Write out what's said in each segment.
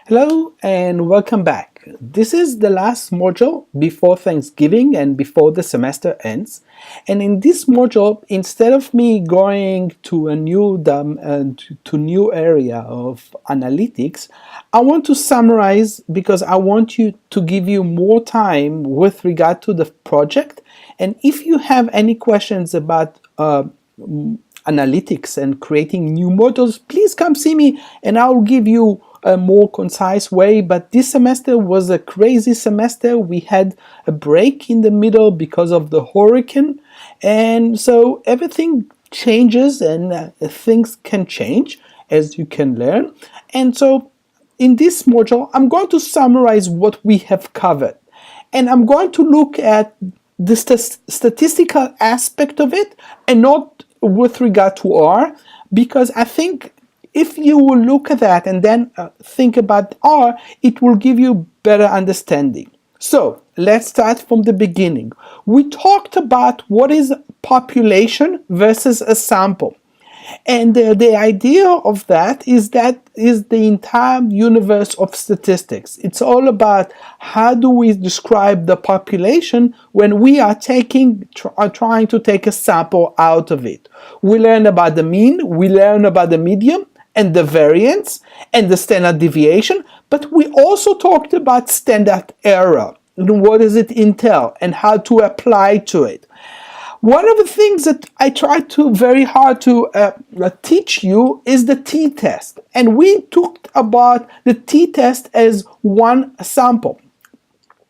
Hello and welcome back. This is the last module before Thanksgiving and before the semester ends. And in this module, instead of me going to a new area of analytics, I want to summarize because I want to give you more time with regard to the project. And if you have any questions about analytics and creating new models, please come see me and I'll give you a more concise way. But this semester was a crazy semester. We had a break in the middle because of the hurricane, and so everything changes and things can change as you can learn. And so in this module I'm going to summarize what we have covered, and I'm going to look at the statistical aspect of it and not with regard to R, because I think if you will look at that and then think about R, it will give you better understanding. So let's start from the beginning. We talked about what is population versus a sample. And the idea of that is the entire universe of statistics. It's all about how do we describe the population when we are trying to take a sample out of it. We learn about the mean, we learn about the median, and the variance, and the standard deviation, but we also talked about standard error, and what does it entail, and how to apply to it. One of the things that I try to very hard to teach you is the t-test, and we talked about the t-test as one sample.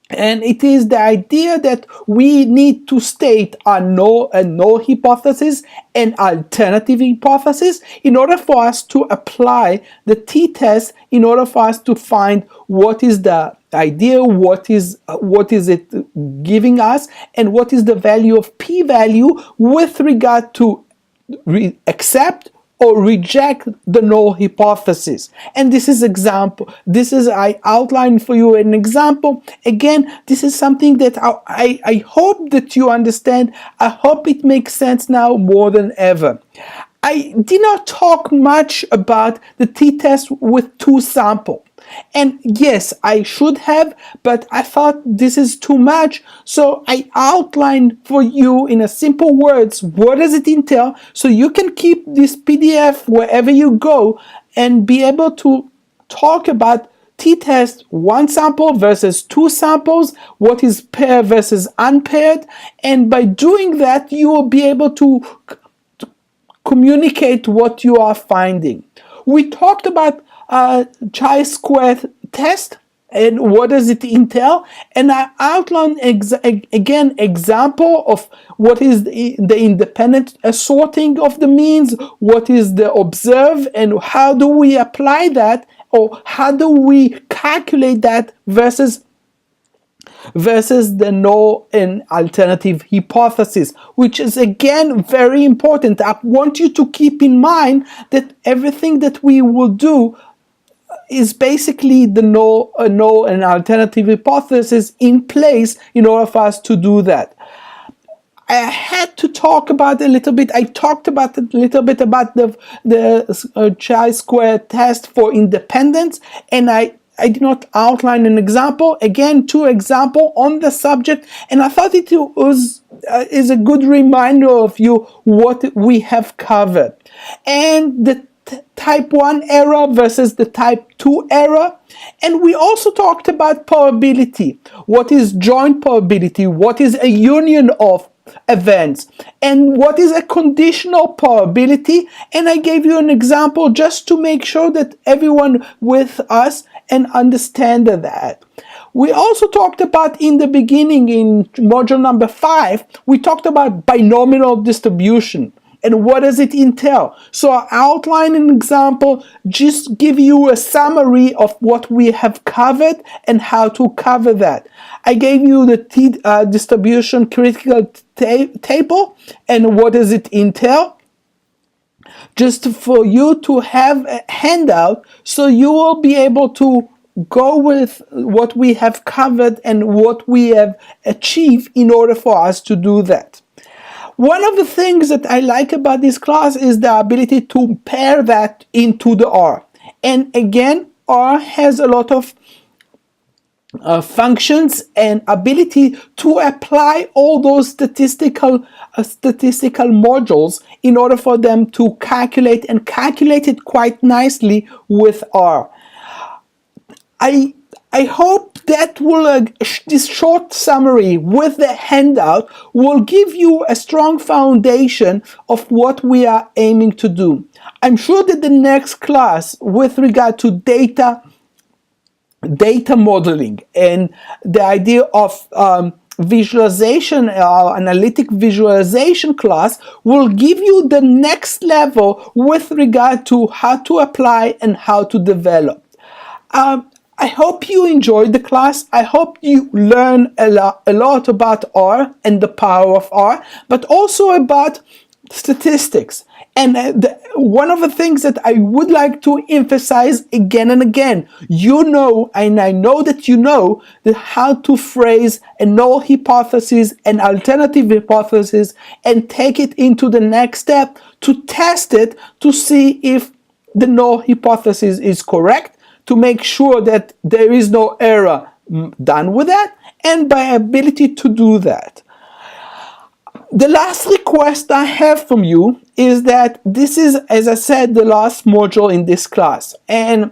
And it is the idea that we need to state a null hypothesis and alternative hypothesis in order for us to apply the t-test, in order for us to find what is the idea, what is it giving us, and what is the value of p-value with regard to accept or reject the null hypothesis. And this is I outlined for you an example. Again, this is something that I hope that you understand. I hope it makes sense now more than ever. I did not talk much about the t-test with two samples. And yes, I should have, but I thought this is too much. So I outlined for you in a simple words, what does it entail? So you can keep this PDF wherever you go and be able to talk about t-test, one sample versus two samples, what is paired versus unpaired. And by doing that, you will be able to communicate what you are finding. We talked about chi-square test and what does it entail, and I outlined again example of what is the independent sorting of the means, what is the observe, and how do we apply that, or how do we calculate that versus the null and alternative hypothesis, which is again very important. I want you to keep in mind that everything that we will do is basically the null and alternative hypothesis in place in order for us to do that. I had to talk about a little bit. I talked about a little bit about the chi-square test for independence, and I did not outline an example. Again, two examples on the subject, and I thought it is a good reminder of you what we have covered. And the type 1 error versus the type 2 error. And we also talked about probability. What is joint probability? What is a union of events? And what is a conditional probability? And I gave you an example just to make sure that everyone with us and understand that. We also talked about in the beginning, in module number 5, we talked about binomial distribution. And what does it entail? So I outline an example, just give you a summary of what we have covered and how to cover that. I gave you the distribution critical table and what does it entail, just for you to have a handout so you will be able to go with what we have covered and what we have achieved in order for us to do that. One of the things that I like about this class is the ability to pair that into the R. And again, R has a lot of functions and ability to apply all those statistical modules in order for them to calculate, and calculate it quite nicely with R. I hope that this short summary with the handout will give you a strong foundation of what we are aiming to do. I'm sure that the next class with regard to data modeling and the idea of visualization, analytic visualization class will give you the next level with regard to how to apply and how to develop. I hope you enjoyed the class. I hope you learn a lot about R and the power of R, but also about statistics. And one of the things that I would like to emphasize again and again, you know, and I know that you know, that how to phrase a null hypothesis, an alternative hypothesis, and take it into the next step to test it to see if the null hypothesis is correct, to make sure that there is no error done with that, and by ability to do that. The last request I have from you is that this is, as I said, the last module in this class, and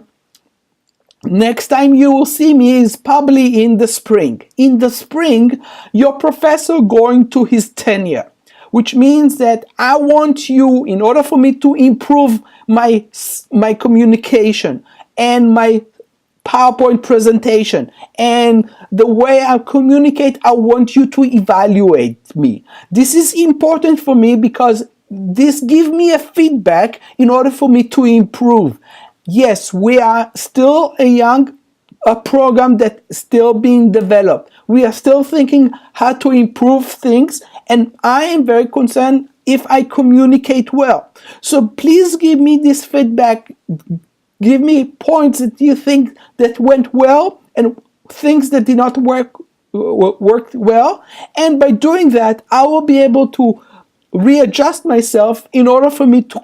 next time you will see me is probably in the spring. In the spring, your professor going to his tenure, which means that I want you, in order for me to improve my communication and my PowerPoint presentation and the way I communicate, I want you to evaluate me. This is important for me because this gives me a feedback in order for me to improve. Yes, we are still a program that's still being developed. We are still thinking how to improve things, and I am very concerned if I communicate well. So please give me this feedback. Give me points that you think that went well and things that did not work well. And by doing that, I will be able to readjust myself in order for me to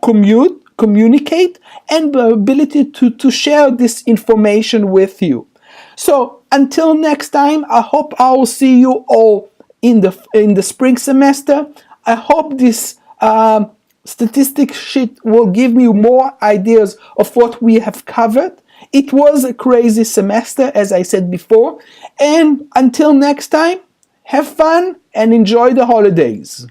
communicate and the ability to share this information with you. So until next time, I hope I will see you all in the spring semester. I hope this statistics sheet will give you more ideas of what we have covered. It was a crazy semester, as I said before, and until next time, have fun and enjoy the holidays.